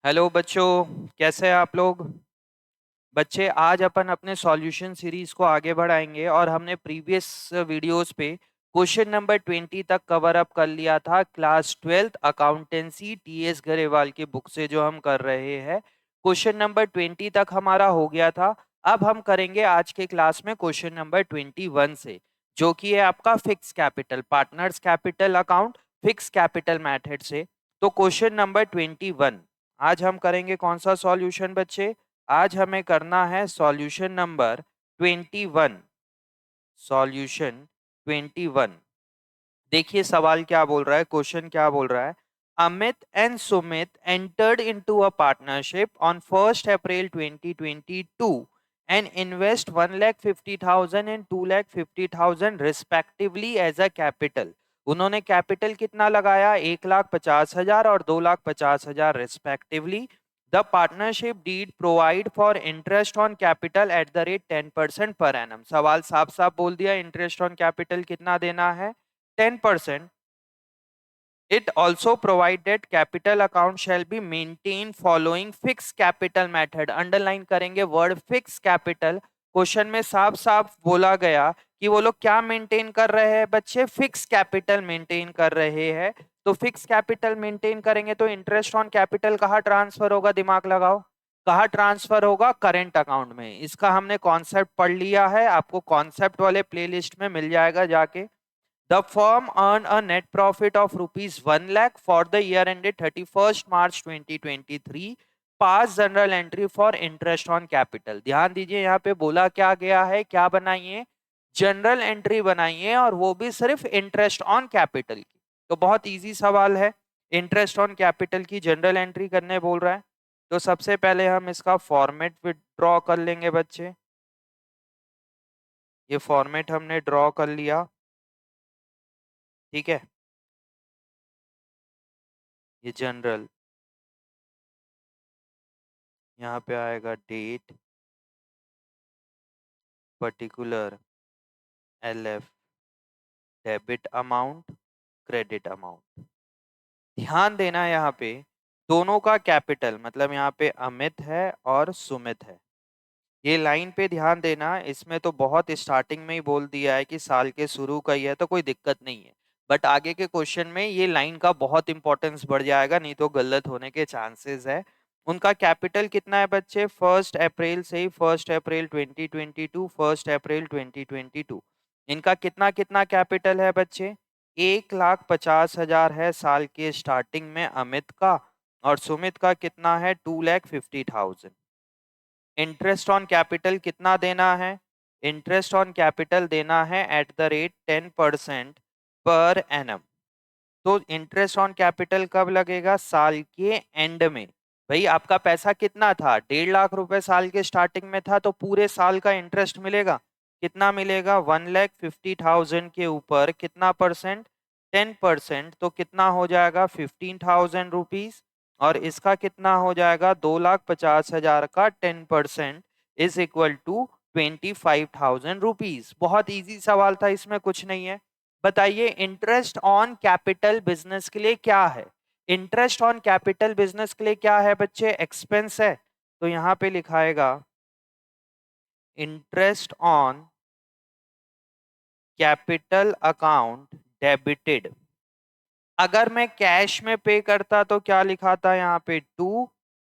Hello बच्चों, कैसे हैं आप लोग। बच्चे आज अपन अपने सॉल्यूशन सीरीज को आगे बढ़ाएंगे और हमने प्रीवियस वीडियोस पे क्वेश्चन नंबर 20 तक कवर अप कर लिया था। Class 12th accountancy TS Grewal की बुक से जो हम कर रहे हैं, क्वेश्चन नंबर 20 तक हमारा हो गया था। अब हम करेंगे आज के क्लास में क्वेश्चन नंबर 21 से, जो कि है आपका fix capital partners capital account fix capital method से। तो क्वेश्चन नंबर 21 आज हम करेंगे कौन सा सॉल्यूशन बच्चे। आज हमें करना है सॉल्यूशन नंबर 21। सॉल्यूशन 21। देखिए सवाल क्या बोल रहा है, क्वेश्चन क्या बोल रहा है। Amit and Sumit entered into a partnership on 1st April 2022 and invest 1,50,000 and 2,50,000 respectively as a capital. उन्होंने कैपिटल कितना लगाया, 1,50,000 और 2,50,000 respectively. The partnership deed provide for interest on capital at the rate 10% per annum. सवाल साफ साफ बोल दिया, इंटरेस्ट ऑन कैपिटल कितना देना है, 10%. It also provided capital account shall be maintained following fixed capital method. Underline करेंगे वर्ड फिक्स कैपिटल। क्वेश्चन में साफ साफ बोला गया कि वो लोग क्या मेंटेन कर रहे हैं बच्चे, फिक्स कैपिटल मेंटेन कर रहे हैं। तो फिक्स कैपिटल मेंटेन करेंगे तो इंटरेस्ट ऑन कैपिटल कहाँ ट्रांसफर होगा, दिमाग लगाओ। कहाँ ट्रांसफर होगा, करेंट अकाउंट में। इसका हमने कॉन्सेप्ट पढ़ लिया है, आपको कॉन्सेप्ट वाले प्लेलिस्ट में मिल जाएगा जाके। The firm earned a net profit of rupees 1 lakh for the year ended 31st March 2023. Pass journal entry for interest on capital. ध्यान दीजिए, यहाँ पे बोला क्या गया है, क्या बनाइए, जनरल एंट्री बनाइए, और वो भी सिर्फ इंटरेस्ट ऑन कैपिटल की। तो बहुत इजी सवाल है, इंटरेस्ट ऑन कैपिटल की जनरल एंट्री करने बोल रहा है। तो सबसे पहले हम इसका फॉर्मेट ड्रॉ कर लेंगे बच्चे। ये फॉर्मेट हमने ड्रॉ कर लिया, ठीक है। ये जनरल, यहाँ पे आएगा date, particular, LF, debit amount, credit amount. ध्यान देना यहाँ पे दोनों का कैपिटल, मतलब यहाँ पे अमित है और सुमित है। ये लाइन पे ध्यान देना, इसमें तो बहुत स्टार्टिंग में ही बोल दिया है कि साल के शुरू का ही है, तो कोई दिक्कत नहीं है। बट आगे के क्वेश्चन में ये लाइन का बहुत इंपॉर्टेंस बढ़ जाएगा, नहीं तो गलत होने के चांसेस है। उनका कैपिटल कितना है बच्चे, 1 अप्रैल से ही, 1 अप्रैल 2022, 1 अप्रैल 2022, इनका कितना कितना कैपिटल है बच्चे, 1,50,000 है साल के स्टार्टिंग में अमित का, और सुमित का कितना है, 2,50,000। इंटरेस्ट ऑन कैपिटल कितना देना है, इंटरेस्ट ऑन कैपिटल देना है eight the rate 10% per annum. तो इंटरेस्ट ऑन कैपिटल कब लगेगा, साल के एंड में। भाई आपका पैसा कितना था, 1,50,000 रुपए साल के स्टार्टिंग में था, तो पूरे साल का इंटरेस्ट मिलेगा। कितना मिलेगा, 1,50,000 के ऊपर कितना परसेंट, 10%, तो कितना हो जाएगा, 15,000 रुपीज। और इसका कितना हो जाएगा, 2,50,000 का 10% इज इक्वल टू 25,000 रुपीज। बहुत इजी सवाल था, इसमें कुछ नहीं है। बताइए इंटरेस्ट ऑन कैपिटल बिजनेस के लिए क्या है, इंटरेस्ट ऑन कैपिटल बिजनेस के लिए क्या है बच्चे, एक्सपेंस है। तो यहां पे लिखाएगा interest on capital account debited. अगर मैं कैश में पे करता तो क्या लिखा था यहाँ पे, टू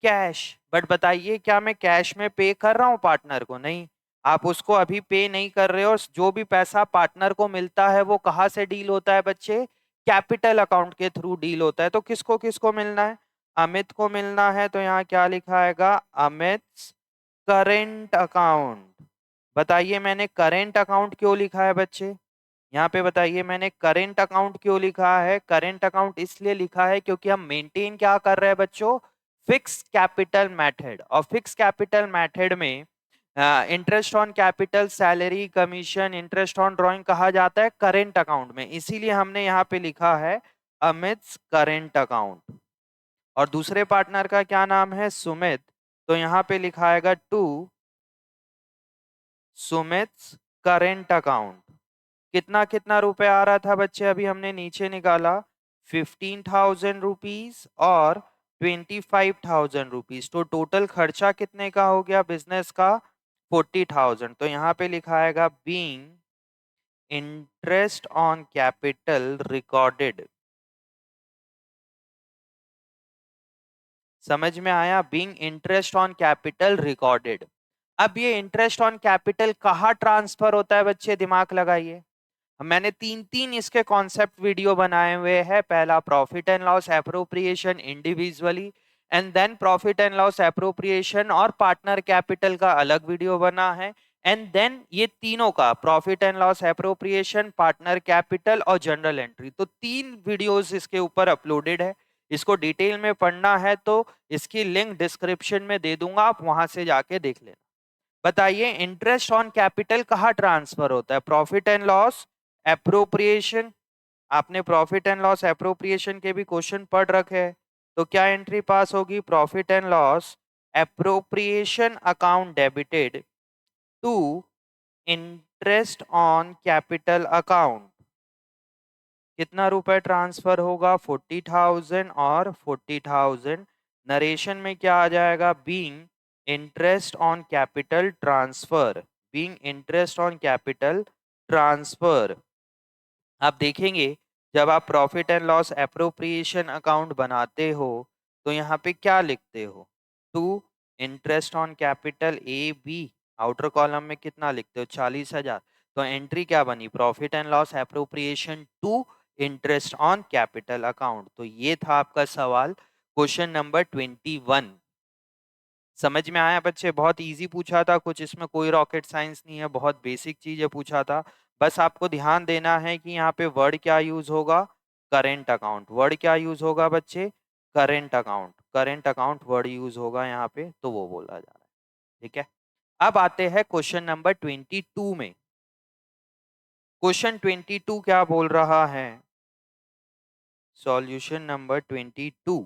कैश। बट बताइए क्या मैं कैश में पे कर रहा हूँ पार्टनर को, नहीं। आप उसको अभी पे नहीं कर रहे हो। जो भी पैसा पार्टनर को मिलता है वो कहाँ से डील होता है बच्चे, कैपिटल अकाउंट के थ्रू डील होता है। तो किसको किसको मिलना है, अमित को मिलना है। तो यहाँ क्या लिखा आएगा, अमित करेंट अकाउंट। बताइए मैंने करेंट अकाउंट क्यों लिखा है बच्चे, यहाँ पे बताइए मैंने करेंट अकाउंट क्यों लिखा है। करेंट अकाउंट इसलिए लिखा है क्योंकि हम मेंटेन क्या कर रहे हैं बच्चों, फिक्स कैपिटल मेथड। और फिक्स कैपिटल मेथड में interest on capital, salary, commission, interest on drawing कहा जाता है करेंट अकाउंट में। इसीलिए हमने यहाँ पे लिखा है अमित करेंट अकाउंट। और दूसरे पार्टनर का क्या नाम है, सुमित। तो यहाँ पे लिखाएगा टू सुमित करेंट अकाउंट। कितना कितना रुपए आ रहा था बच्चे, अभी हमने नीचे निकाला, 15,000 रुपीज और 25,000 रुपीज। तो टोटल खर्चा कितने का हो गया बिजनेस का? 40,000। तो यहाँ पे लिखा आएगा being interest on capital recorded. समझ में आया? Being interest on capital recorded. अब ये इंटरेस्ट ऑन कैपिटल कहाँ ट्रांसफर होता है बच्चे? दिमाग लगाइए। मैंने तीन तीन इसके कॉन्सेप्ट वीडियो बनाए हुए हैं। पहला profit and loss appropriation individually, and then profit and loss appropriation और पार्टनर कैपिटल का अलग वीडियो बना है, एंड देन ये तीनों का profit and loss appropriation, partner capital और जनरल एंट्री, तो तीन वीडियोस इसके ऊपर अपलोडेड है। इसको डिटेल में पढ़ना है तो इसकी लिंक डिस्क्रिप्शन में दे दूंगा, आप वहां से जाके देख लेना। बताइए इंटरेस्ट ऑन कैपिटल कहाँ ट्रांसफर होता है? Profit and loss appropriation. आपने प्रॉफिट एंड लॉस एप्रोप्रिएशन के भी क्वेश्चन पढ़ रखे हैं। तो क्या एंट्री पास होगी? Profit and loss appropriation account debited to interest on capital account. कितना रुपए ट्रांसफर होगा? 40,000 और 40,000। नरेशन में क्या आ जाएगा? Being interest on capital transfer, being interest on capital transfer. आप देखेंगे जब आप profit and loss appropriation account बनाते हो तो यहाँ पे क्या लिखते हो? To interest on capital A B. Outer column में कितना लिखते हो? 40,000। तो एंट्री क्या बनी? Profit and loss appropriation to interest on capital account. तो ये था आपका सवाल, क्वेश्चन नंबर 21। समझ में आया बच्चे? बहुत इजी पूछा था, कुछ इसमें कोई रॉकेट साइंस नहीं है, बहुत बेसिक चीजें पूछा था। बस आपको ध्यान देना है कि यहाँ पे वर्ड क्या यूज होगा? Current account. वर्ड क्या यूज होगा बच्चे? Current account. Current account word use होगा यहाँ पे, तो वो बोला जा रहा है। ठीक है, अब आते हैं क्वेश्चन नंबर 22 में। क्वेश्चन 22 क्या बोल रहा है? Solution number 22।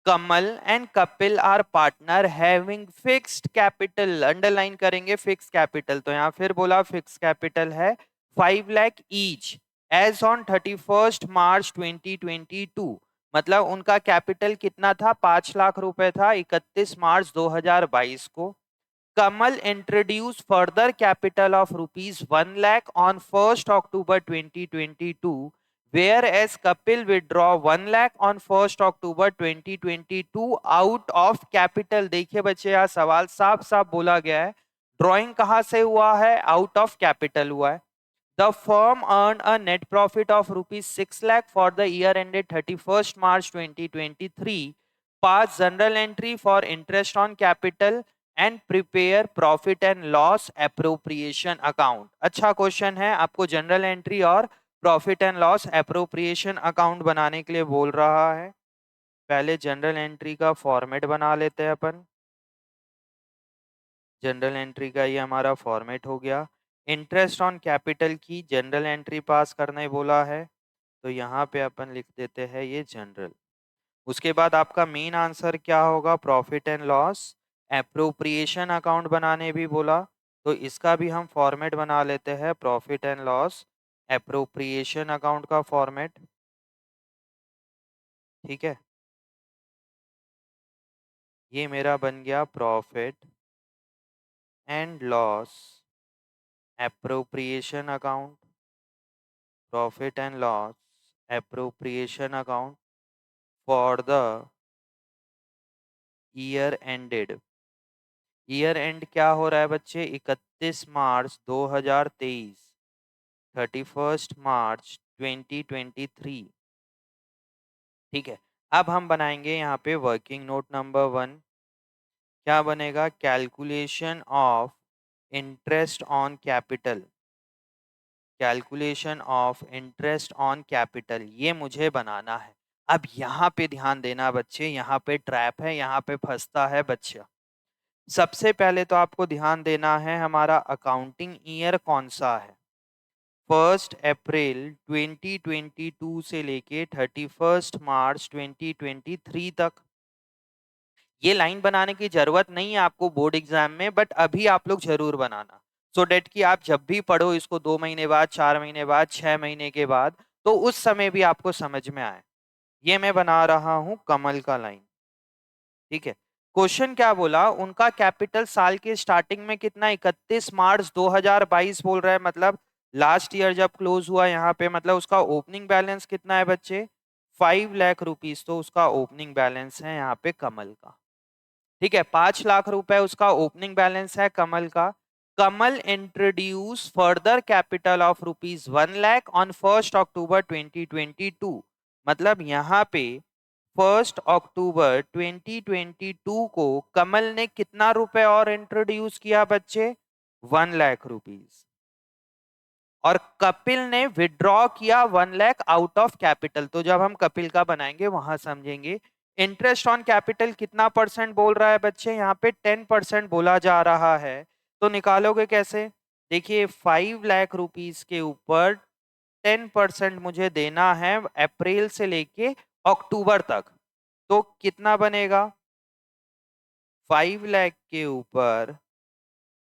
Kamal and Kapil are partner having fixed capital. Underline करेंगे फिक्स कैपिटल। तो यहां फिर बोला फिक्स कैपिटल है 5 lakh each as on 31 March 2022। मतलब उनका कैपिटल कितना था? 5 लाख रुपए था 31 मार्च 2022 को। Kamal introduce further capital of rupees 1 lakh on 1 October 2022, whereas Kapil withdraw 1 lakh on 1 October 2022 out of capital. देखिए बच्चे यहाँ सवाल साफ साफ बोला गया है, ड्रॉइंग कहाँ से हुआ है? आउट ऑफ कैपिटल हुआ है। The firm earned a net profit of rupees 6 lakh for the year ended 31st March 2023. Pass journal entry for interest on capital and prepare profit and loss appropriation account। अच्छा question है, आपको general entry और profit and loss appropriation account बनाने के लिए बोल रहा है। पहले जनरल एंट्री का फॉर्मेट बना लेते हैं अपन। जनरल एंट्री का ये हमारा फॉर्मेट हो गया। इंटरेस्ट ऑन कैपिटल की जनरल एंट्री पास करने बोला है, तो यहाँ पे अपन लिख देते हैं ये जनरल। उसके बाद आपका मेन आंसर क्या होगा? Profit and loss appropriation account बनाने भी बोला, तो इसका भी हम फॉर्मेट बना लेते हैं, profit and loss appropriation account का फॉर्मेट। ठीक है, ये मेरा बन गया profit and loss appropriation account, profit and loss appropriation account for the year ended. Year and क्या हो रहा है बच्चे? 31 मार्च 2023, 31 मार्च 2023। ठीक है, अब हम बनाएंगे यहाँ पे वर्किंग नोट नंबर 1। क्या बनेगा? Calculation of interest on capital. Calculation of interest on capital, ये मुझे बनाना है। अब यहाँ पे ध्यान देना बच्चे, यहाँ पे ट्रैप है, यहाँ पे फंसता है बच्चा। सबसे पहले तो आपको ध्यान देना है हमारा अकाउंटिंग ईयर कौन सा है। 1 अप्रैल 2022 से लेके 31 मार्च 2023 तक। ये लाइन बनाने की जरूरत नहीं है आपको बोर्ड एग्जाम में, बट अभी आप लोग जरूर बनाना, सो डेट कि आप जब भी पढ़ो इसको 2 महीने बाद, 4 महीने बाद, 6 महीने के बाद, तो उस समय भी आपको समझ में आए। ये मैं बना रहा हूं कमल का लाइन। ठीक है, क्वेश्चन क्या बोला, उनका कैपिटल साल के स्टार्टिंग में कितना, 31 मार्च 2022 बोल रहा है, मतलब लास्ट ईयर जब क्लोज हुआ यहाँ पे, मतलब उसका ओपनिंग बैलेंस कितना है बच्चे, 5 लाख रुपीज, तो उसका ओपनिंग बैलेंस है यहाँ पे कमल का। ठीक है, 5 लाख रुपए उसका ओपनिंग बैलेंस है कमल का। Kamal introduce further capital of ₹1 lakh on 1 October 2022। मतलब यहाँ पे 1 अक्टूबर 2022 को कमल ने कितना रुपए और इंट्रोड्यूस किया बच्चे, 1 लाख रुपीज। और कपिल ने विड्रॉ किया 1 लाख आउट ऑफ कैपिटल। तो जब हम कपिल का बनाएंगे वहां समझेंगे। इंटरेस्ट ऑन कैपिटल कितना परसेंट बोल रहा है बच्चे, यहाँ पे 10% बोला जा रहा है। तो निकालोगे कैसे, देखिए 5 लाख रुपीज के ऊपर 10% मुझे देना है अप्रैल से लेके अक्टूबर तक। तो कितना बनेगा, 5 लाख के ऊपर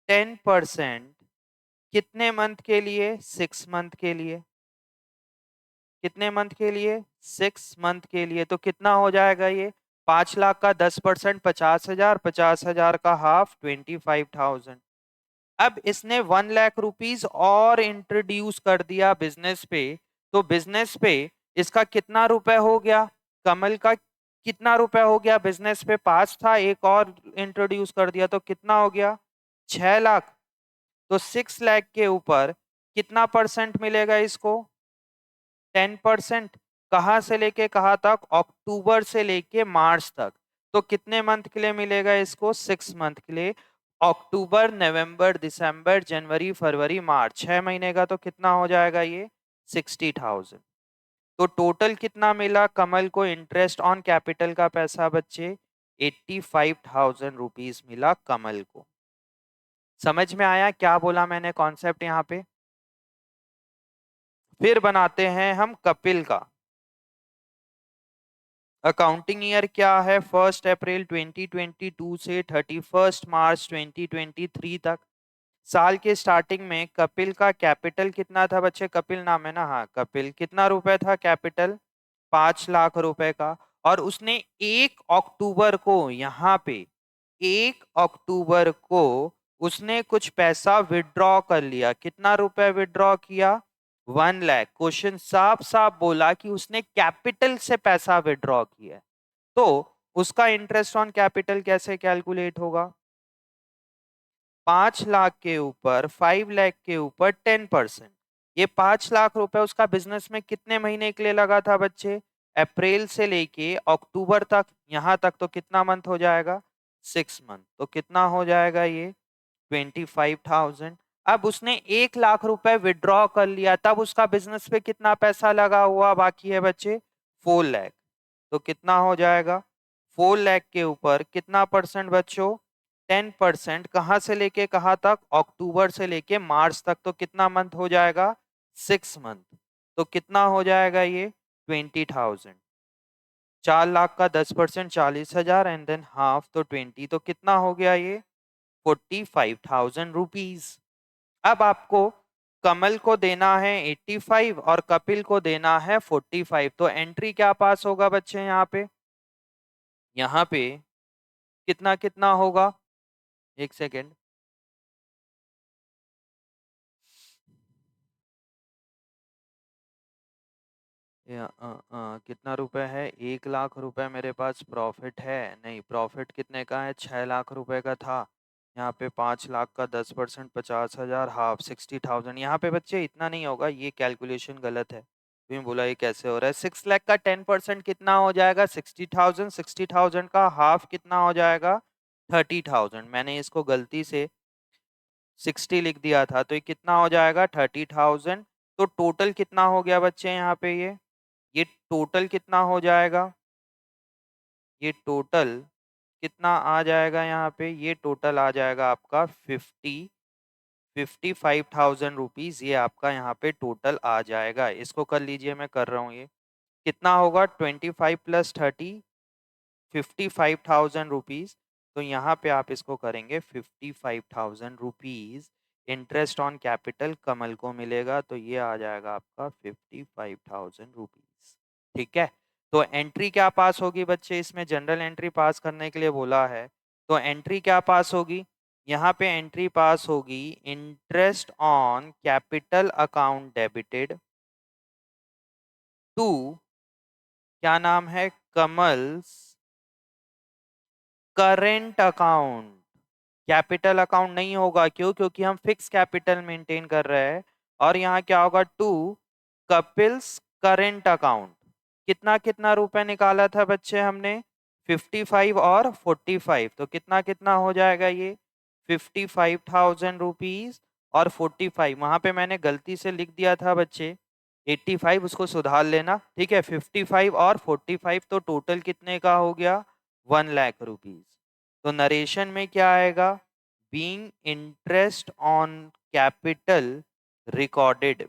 10% कितने मंथ के लिए, 6 मंथ के लिए। कितने मंथ के लिए, 6 मंथ के लिए। तो कितना हो जाएगा ये, 5 लाख का 10%, 50,000, 50,000 का हाफ, 25,000। अब इसने 1 लाख रुपीज और इंट्रोड्यूस कर दिया बिजनेस पे। तो बिजनेस पे इसका कितना रुपए हो गया, कमल का कितना रुपए हो गया, बिजनेस पे 5 था, एक और इंट्रोड्यूस कर दिया तो कितना हो गया, 6 लाख। तो 6 लाख के ऊपर कितना परसेंट मिलेगा इसको, 10%। कहाँ से लेके कहाँ तक, अक्टूबर से लेके मार्च तक। तो कितने मंथ के लिए मिलेगा इसको, 6 मंथ के लिए। अक्टूबर, नवंबर, दिसंबर, जनवरी, फरवरी, मार्च, 6 महीने का। तो कितना हो जाएगा ये, 60,000। तो टोटल कितना मिला कमल को इंटरेस्ट ऑन कैपिटल का पैसा बच्चे, 85,000 रुपीज मिला कमल को। समझ में आया क्या बोला मैंने कॉन्सेप्ट यहाँ पे। फिर बनाते हैं हम कपिल का। अकाउंटिंग ईयर क्या है, 1 अप्रैल 2022 से 31 मार्च 2023 तक। साल के स्टार्टिंग में कपिल का कैपिटल कितना था बच्चे, कपिल नाम है ना, हाँ कपिल, कितना रुपए था कैपिटल, 5 लाख रुपए का। और उसने 1 अक्टूबर को यहाँ पे, 1 अक्टूबर को उसने कुछ पैसा विड्रॉ कर लिया। कितना रुपए विड्रॉ किया, 1 लाख। क्वेश्चन साफ साफ बोला कि उसने कैपिटल से पैसा विड्रॉ किया। तो उसका इंटरेस्ट ऑन कैपिटल कैसे कैलकुलेट होगा, 5 लाख के ऊपर 5 लाख के ऊपर 10%। ये 5 लाख रुपए उसका बिजनेस में कितने महीने के लिए लगा था बच्चे, अप्रैल से लेके अक्टूबर तक, यहां तक। तो कितना मंथ हो जाएगा, 6 मंथ। तो कितना हो जाएगा ये, 25,000। अब उसने 1 लाख रुपए विड्रॉ कर लिया, तब उसका बिजनेस पे कितना पैसा लगा हुआ बाकी है बच्चे, 4 लाख। तो कितना हो जाएगा, 4 लाख के ऊपर कितना परसेंट बच्चों, 10%। कहाँ से लेके कहाँ तक, अक्टूबर से लेके मार्च तक। तो कितना मंथ हो जाएगा, 6 मंथ। तो कितना हो जाएगा ये, 20,000। 4 लाख का 10%, 40,000, एंड देन हाफ तो 20। तो कितना हो गया ये, 45,000 रुपीज। अब आपको कमल को देना है 85 और कपिल को देना है 45। तो एंट्री क्या पास होगा बच्चे, यहाँ पे कितना कितना होगा, एक सेकेंड, कितना रुपए है, 1 लाख रुपए मेरे पास प्रॉफिट है, नहीं प्रॉफिट कितने का है, 6 लाख रुपए का था। यहाँ पे 5 लाख का 10%, 50,000, हाफ 60,000। यहाँ पे बच्चे इतना नहीं होगा, ये कैलकुलेशन गलत है। तुम्हें बोला ये कैसे हो रहा है, 6 लाख का 10% कितना हो जाएगा, 60,000। 60,000 का हाफ कितना हो जाएगा, 30,000। मैंने इसको गलती से 60 लिख दिया था, तो ये कितना हो जाएगा, 30,000। तो टोटल कितना हो गया बच्चे यहाँ पे, ये टोटल कितना हो जाएगा, ये टोटल कितना आ जाएगा यहाँ पे, ये टोटल आ जाएगा आपका 55,000 रुपीज। ये आपका यहाँ पे टोटल आ जाएगा। इसको कर लीजिए, मैं कर रहा हूँ ये कितना होगा, 25 प्लस 30, 55,000 रुपीज। तो यहाँ पे आप इसको करेंगे 55,000 रुपीज इंटरेस्ट ऑन कैपिटल कमल को मिलेगा। तो ये आ जाएगा आपका 55,000 रुपीज। ठीक है, तो एंट्री क्या पास होगी बच्चे, इसमें जनरल एंट्री पास करने के लिए बोला है, तो एंट्री क्या पास होगी, यहाँ पे एंट्री पास होगी interest on capital account debited to, क्या नाम है, Kamal's current account. Capital account नहीं होगा, क्यों, क्योंकि हम फिक्स कैपिटल मेंटेन कर रहे हैं। और यहाँ क्या होगा, टू कपिल्स करेंट अकाउंट। कितना कितना रुपए निकाला था बच्चे हमने, 55 और 45, तो कितना कितना हो जाएगा ये, 55,000 रुपीज और 45, वहां पे मैंने गलती से लिख दिया था बच्चे 85, उसको सुधार लेना, ठीक है। 55 और 45 तो टोटल कितने का हो गया, 1,00,000 रुपीज। तो नरेशन में क्या आएगा, being interest on capital recorded,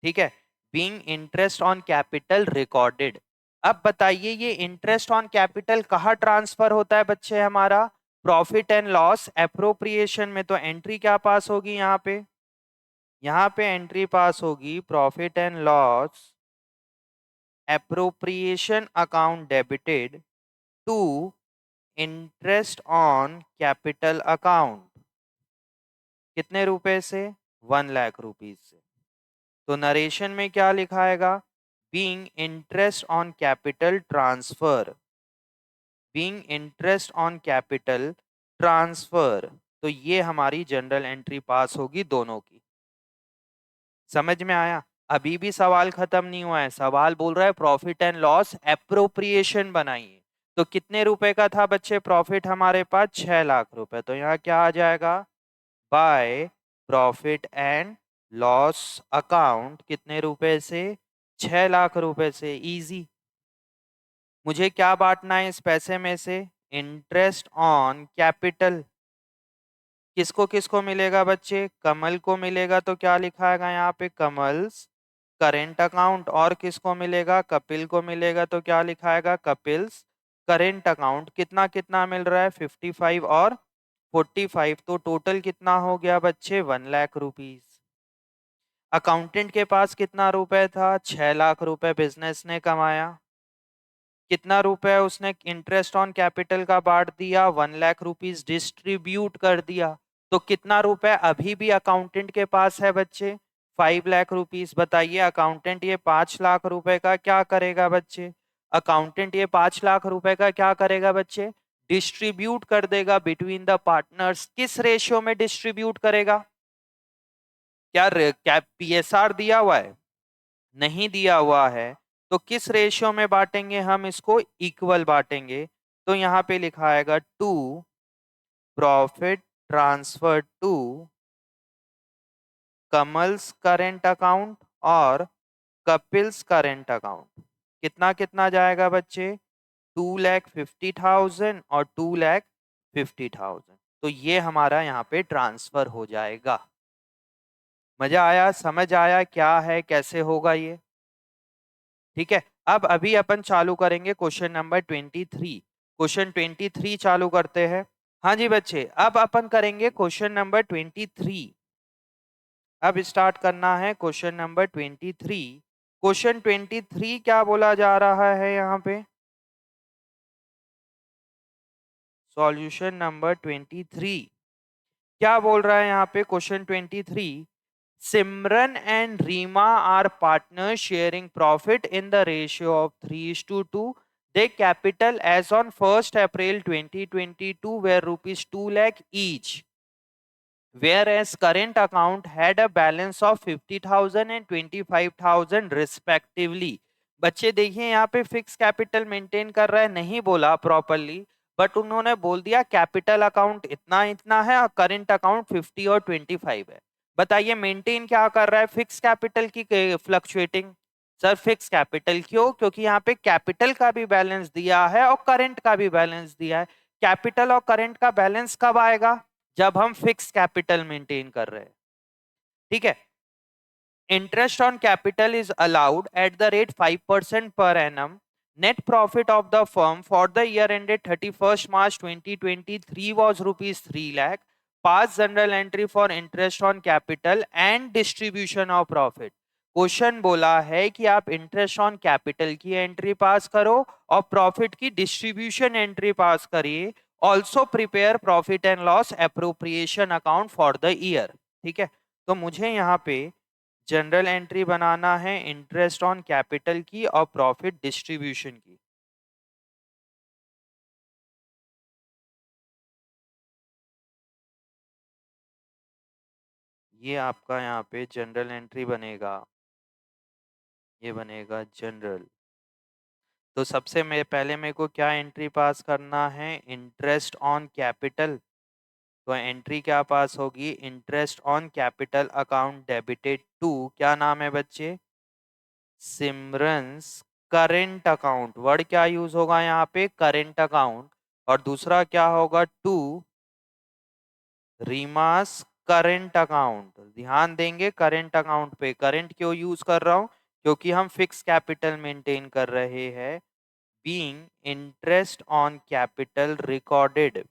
ठीक है, being interest on capital recorded. अब बताइए ये इंटरेस्ट ऑन कैपिटल कहाँ ट्रांसफर होता है बच्चे हमारा, प्रॉफिट एंड लॉस एप्रोप्रिएशन में। तो एंट्री क्या पास होगी यहाँ पे एंट्री पास होगी profit and loss appropriation account debited to interest on capital account, कितने रुपए से, 1,00,000 रुपीज से। तो नरेशन में क्या लिखाएगा, being interest on capital transfer, being interest on capital transfer. तो ये हमारी जनरल एंट्री पास होगी दोनों की। समझ में आया, अभी भी सवाल खत्म नहीं हुआ है, सवाल बोल रहा है प्रॉफिट एंड लॉस एप्रोप्रिएशन बनाइए। तो कितने रुपए का था बच्चे प्रॉफिट हमारे पास, 6,00,000 रुपए। तो यहाँ क्या आ जाएगा, by profit and loss account, कितने रुपए से, 6,00,000 रुपए से। इजी। मुझे क्या बांटना है इस पैसे में से, इंटरेस्ट ऑन कैपिटल। किसको किसको मिलेगा बच्चे, कमल को मिलेगा, तो क्या लिखाएगा यहाँ पे, कमल्स करेंट अकाउंट। और किसको मिलेगा, कपिल को मिलेगा, तो क्या लिखाएगा, कपिल्स करेंट अकाउंट। कितना कितना मिल रहा है, 55 और 45, तो टोटल कितना हो गया बच्चे, 1,00,000 रुपीज। अकाउंटेंट के पास कितना रुपए था, 6,00,000 रुपए बिजनेस ने कमाया। कितना रुपए उसने इंटरेस्ट ऑन कैपिटल का बांट दिया, 1,00,000 रुपीज डिस्ट्रीब्यूट कर दिया। तो कितना रुपए अभी भी अकाउंटेंट के पास है बच्चे, 5,00,000 रुपीज। बताइए अकाउंटेंट ये 5,00,000 रुपए का क्या करेगा बच्चे, अकाउंटेंट ये 5,00,000 रुपए का क्या करेगा बच्चे, डिस्ट्रीब्यूट कर देगा बिटवीन द पार्टनर्स। किस रेशियो में डिस्ट्रीब्यूट करेगा, क्या पीएसआर दिया हुआ है, नहीं दिया हुआ है, तो किस रेशियो में बांटेंगे हम इसको, इक्वल बांटेंगे। तो यहाँ पे लिखा आएगा to profit transfer to Kamal's current account और कपिल्स करेंट अकाउंट। कितना कितना जाएगा बच्चे, 2,50,000 और 2,50,000। तो ये हमारा यहाँ पे ट्रांसफर हो जाएगा। मजा आया, समझ आया क्या है, कैसे होगा ये, ठीक है। अब अभी अपन चालू करेंगे क्वेश्चन नंबर 23। क्वेश्चन 23 चालू करते हैं। हाँ जी बच्चे, अब अपन करेंगे क्वेश्चन नंबर 23। अब स्टार्ट करना है क्वेश्चन नंबर 23। क्वेश्चन 23 क्या बोला जा रहा है यहाँ पे, सॉल्यूशन नंबर 23 क्या बोल रहा है यहाँ पे, question 23, Simran and Reema are partner sharing profit in the ratio of 3:2. Their capital as on 1st April 2022 were rupees 2 lakh each, whereas current account had a balance of 50,000 and 25,000 respectively. बच्चे देखिए यहाँ पे फिक्स कैपिटल मेंटेन कर रहा है, नहीं बोला properly, but उन्होंने बोल दिया कैपिटल अकाउंट इतना इतना है और करेंट अकाउंट 50 और 25 है। बताइए मेंटेन क्या कर रहा है, फिक्स कैपिटल की फ्लक्चुएटिंग। सर फिक्स कैपिटल क्यों, क्योंकि यहाँ पे कैपिटल का भी बैलेंस दिया है और करंट का भी बैलेंस दिया है। कैपिटल और करंट का बैलेंस कब आएगा, जब हम फिक्स कैपिटल मेंटेन कर रहे हैं, ठीक है। Interest on capital is allowed at the rate 5% per annum. Net profit of the firm for the year ended 31st March 2023 was rupees 3 lakh. Pass journal entry for interest on capital and distribution of profit. Question बोला है कि आप interest on capital की entry पास करो और profit की distribution entry पास करिए। Also prepare profit and loss appropriation account for the year. ठीक है, तो मुझे यहाँ पे जनरल एंट्री बनाना है इंटरेस्ट ऑन कैपिटल की और प्रॉफिट डिस्ट्रीब्यूशन की। ये आपका यहाँ पे जनरल एंट्री बनेगा, ये बनेगा जनरल। तो सबसे पहले मेरे को क्या एंट्री पास करना है, इंटरेस्ट ऑन कैपिटल। तो एंट्री क्या पास होगी, interest on capital account debited to, क्या नाम है बच्चे, सिमरन्स करेंट अकाउंट। वर्ड क्या यूज होगा यहाँ पे, करेंट अकाउंट। और दूसरा क्या होगा, टू रीमास करेंट अकाउंट। ध्यान देंगे करेंट अकाउंट पे। करेंट क्यों यूज कर रहा हूं, क्योंकि हम फिक्स कैपिटल मेंटेन कर रहे हैं। Being interest on capital recorded.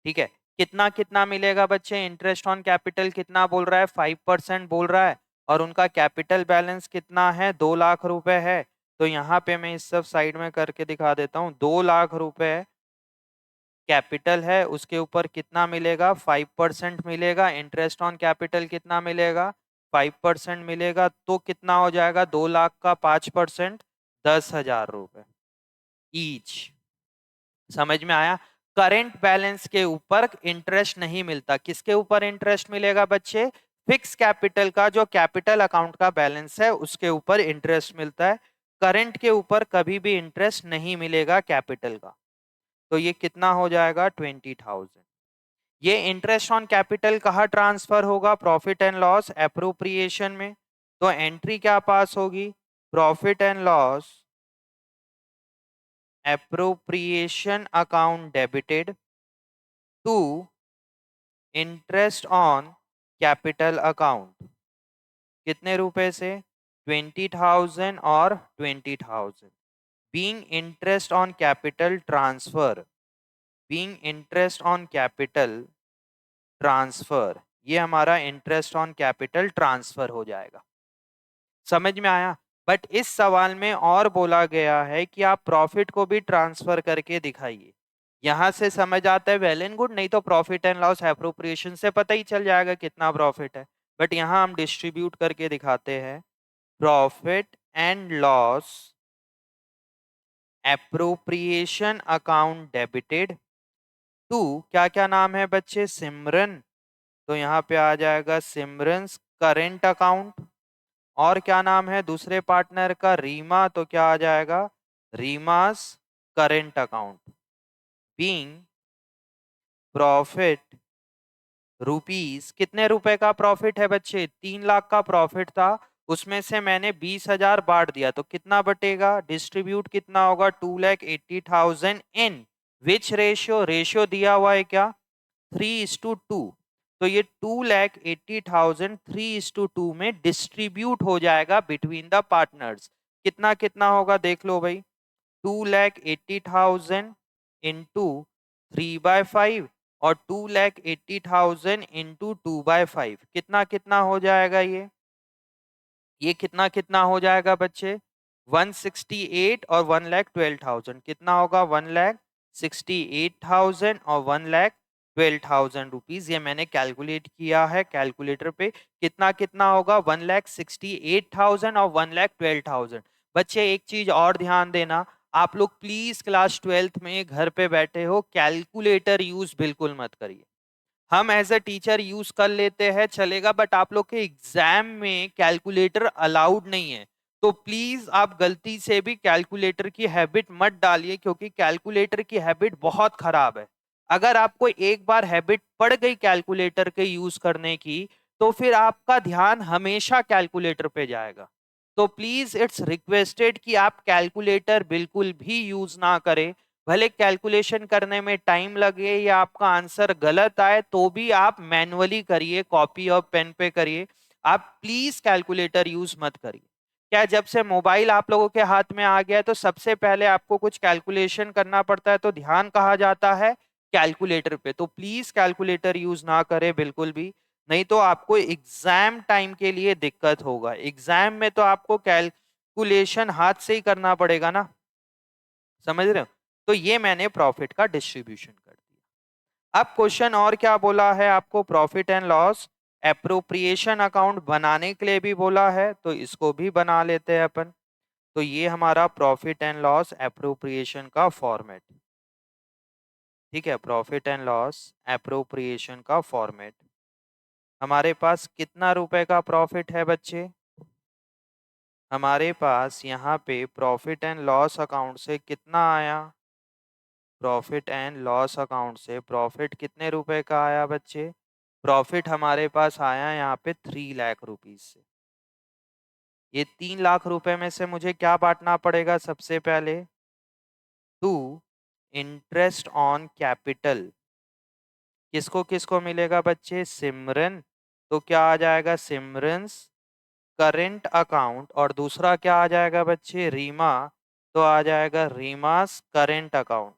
ठीक है, कितना कितना मिलेगा बच्चे, इंटरेस्ट ऑन कैपिटल कितना बोल रहा है, 5% बोल रहा है। और उनका कैपिटल बैलेंस कितना है, 2 लाख रुपए है। तो यहाँ पे मैं इस सब साइड में करके दिखा देता हूँ। 2 लाख रुपए कैपिटल है, उसके ऊपर कितना मिलेगा, 5% मिलेगा। इंटरेस्ट ऑन कैपिटल कितना मिलेगा, 5% मिलेगा। तो कितना हो जाएगा, 2 लाख का 5%, 10,000 रुपए ईच। समझ में आया। करंट बैलेंस के ऊपर इंटरेस्ट नहीं मिलता। किसके ऊपर इंटरेस्ट मिलेगा बच्चे, फिक्स कैपिटल का जो कैपिटल अकाउंट का बैलेंस है उसके ऊपर इंटरेस्ट मिलता है। करंट के ऊपर कभी भी इंटरेस्ट नहीं मिलेगा कैपिटल का। तो ये कितना हो जाएगा, 20,000। ये इंटरेस्ट ऑन कैपिटल कहाँ ट्रांसफर होगा, प्रॉफिट एंड लॉस एप्रोप्रिएशन में। तो एंट्री क्या पास होगी, profit and loss appropriation account debited to interest on capital account. कितने रुपए से, 20,000 और 20,000। Being interest on capital transfer, being interest on capital transfer, ये हमारा इंटरेस्ट ऑन कैपिटल ट्रांसफर हो जाएगा। समझ में आया। बट इस सवाल में और बोला गया है कि आप प्रॉफिट को भी ट्रांसफर करके दिखाइए। यहां से समझ आता है, वेल एंड गुड, नहीं तो प्रॉफिट एंड लॉस एप्रोप्रिएशन से पता ही चल जाएगा कितना प्रॉफिट है। बट यहां हम डिस्ट्रीब्यूट करके दिखाते हैं, profit and loss appropriation account debited to, क्या क्या नाम है बच्चे, सिमरन। तो यहाँ पे आ जाएगा सिमरन्स करेंट अकाउंट। और क्या नाम है दूसरे पार्टनर का, रीमा। तो क्या आ जाएगा, रीमास current account. Being profit rupees, कितने रुपए का प्रॉफिट है बच्चे, 3 लाख का प्रॉफिट था। उसमें से मैंने 20,000 बांट दिया, तो कितना बटेगा, डिस्ट्रीब्यूट कितना होगा, 2,80,000 इन विच रेशियो, रेशियो दिया हुआ है क्या, 3:2। तो ये 2,80,000 3:2 में डिस्ट्रीब्यूट हो जाएगा बिटवीन द पार्टनर्स। कितना कितना होगा देख लो भाई, 2,80,000 इंटू 3/5 और 2,80,000 इंटू 2/5, कितना कितना हो जाएगा ये कितना कितना हो जाएगा बच्चे, 168 और 1,12,000, कितना होगा, 1,68,000 और 1,12,000 रुपीज। ये मैंने कैलकुलेट किया है कैलकुलेटर पे। कितना कितना होगा, 1,68,000 और 1,12,000। बच्चे एक चीज और ध्यान देना, आप लोग प्लीज क्लास 12th में घर पे बैठे हो, कैलकुलेटर यूज बिल्कुल मत करिए। हम एज अ टीचर यूज कर लेते हैं चलेगा, बट आप लोग के एग्जाम में कैलकुलेटर अलाउड नहीं है। तो प्लीज आप गलती से भी कैलकुलेटर की हैबिट मत डालिए, क्योंकि कैलकुलेटर की हैबिट बहुत खराब है। अगर आपको एक बार हैबिट पड़ गई कैलकुलेटर के यूज करने की, तो फिर आपका ध्यान हमेशा कैलकुलेटर पे जाएगा। तो प्लीज इट्स रिक्वेस्टेड कि आप कैलकुलेटर बिल्कुल भी यूज ना करें। भले कैलकुलेशन करने में टाइम लगे या आपका आंसर गलत आए, तो भी आप मैनुअली करिए, कॉपी और पेन पे करिए। आप प्लीज कैलकुलेटर यूज मत करिए। क्या जब से मोबाइल आप लोगों के हाथ में आ गया है, तो सबसे पहले आपको कुछ कैलकुलेशन करना पड़ता है तो ध्यान कहा जाता है कैलकुलेटर पे। तो प्लीज कैलकुलेटर यूज ना करें बिल्कुल भी। नहीं तो आपको एग्जाम टाइम के लिए दिक्कत होगा। एग्जाम में तो आपको कैलकुलेशन हाथ से ही करना पड़ेगा ना, समझ रहे हो? तो ये मैंने प्रॉफिट का डिस्ट्रीब्यूशन कर दिया। अब क्वेश्चन और क्या बोला है आपको, profit and loss appropriation account बनाने के लिए भी बोला है, तो इसको भी बना लेते हैं अपन। तो ये हमारा प्रॉफिट एंड लॉस एप्रोप्रिएशन का फॉर्मेट, ठीक है, प्रॉफिट एंड लॉस एप्रोप्रिएशन का फॉर्मेट। हमारे पास कितना रुपए का प्रॉफिट है बच्चे? हमारे पास यहाँ पे प्रॉफिट एंड लॉस अकाउंट से कितना आया? प्रॉफिट एंड लॉस अकाउंट से प्रॉफिट कितने रुपए का आया बच्चे? प्रॉफिट हमारे पास आया यहाँ पे 3 लाख रुपीज से। ये 3 लाख रुपए में से मुझे क्या बांटना पड़ेगा सबसे पहले? To interest on capital. किसको किसको मिलेगा बच्चे? सिमरन। तो क्या आ जाएगा? Simran's current account. और दूसरा क्या आ जाएगा बच्चे? रीमा। तो आ जाएगा रीमास करेंट अकाउंट।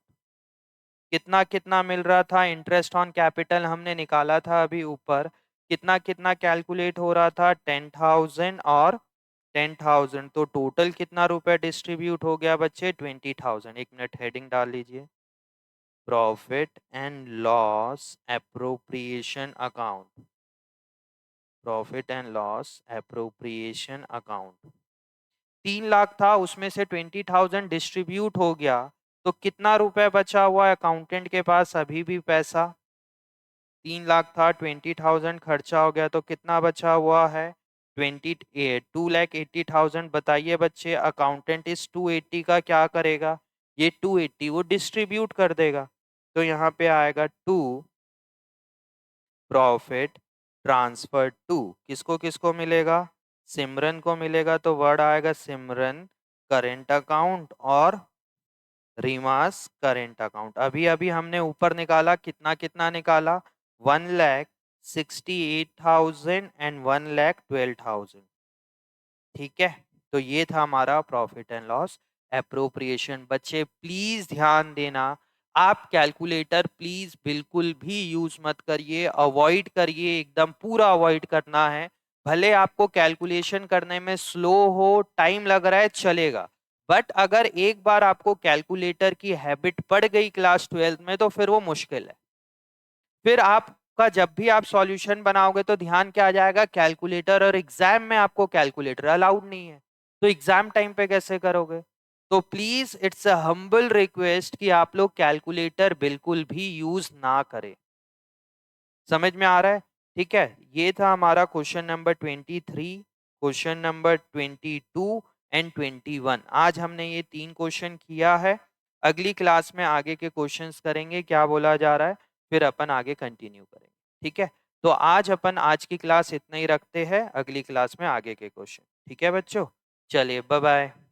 कितना कितना मिल रहा था? इंटरेस्ट ऑन कैपिटल हमने निकाला था अभी ऊपर, कितना कितना कैलकुलेट हो रहा था? 10,000 और 10,000। तो टोटल कितना रुपए डिस्ट्रीब्यूट हो गया बच्चे? 20,000। एक मिनट हेडिंग डाल लीजिए, profit and loss appropriation account. Profit and loss appropriation account. 3 lakh था, उसमें से 20,000 डिस्ट्रीब्यूट हो गया, तो कितना रुपए बचा हुआ है अकाउंटेंट के पास? अभी भी पैसा 3 लाख था, 20,000 खर्चा हो गया, तो कितना बचा हुआ है? 2,80,000। बताइए बच्चे, अकाउंटेंट इस 280 का क्या करेगा? ये 280 वो डिस्ट्रीब्यूट कर देगा। तो यहाँ पे आएगा टू प्रॉफिट ट्रांसफर टू, किसको किसको मिलेगा? सिमरन को मिलेगा। तो वर्ड आएगा सिमरन करेंट अकाउंट और रीमास करेंट अकाउंट। अभी अभी हमने ऊपर निकाला, कितना कितना निकाला? 1,68,000 एंड 1,12,000। ठीक है, तो ये था हमारा प्रॉफिट एंड लॉस एप्रोप्रिएशन। बच्चे प्लीज ध्यान देना, आप कैलकुलेटर प्लीज बिल्कुल भी यूज मत करिए, अवॉइड करिए, एकदम पूरा अवॉइड करना है। भले आपको कैलकुलेशन करने में स्लो हो, टाइम लग रहा है, चलेगा, बट अगर एक बार आपको कैलकुलेटर की हैबिट पड़ गई क्लास 12th में, तो फिर वो मुश्किल है। फिर आपका जब भी आप सॉल्यूशन बनाओगे तो ध्यान क्या आ जाएगा? कैलकुलेटर। और एग्जाम में आपको कैलकुलेटर अलाउड नहीं है, तो एग्जाम टाइम पे कैसे करोगे? तो please it's a humble request कि आप लोग कैलकुलेटर बिल्कुल भी यूज ना करें। समझ में आ रहा है? ठीक है, ये था हमारा question number 23, question number 22 and 21। आज हमने ये 3 क्वेश्चन किया है। अगली क्लास में आगे के क्वेश्चंस करेंगे, क्या बोला जा रहा है, फिर अपन आगे कंटिन्यू करेंगे। ठीक है, तो आज अपन आज की क्लास इतना ही रखते हैं, अगली क्लास में आगे के क्वेश्चन। ठीक है बच्चों, चलिए बाय बाय।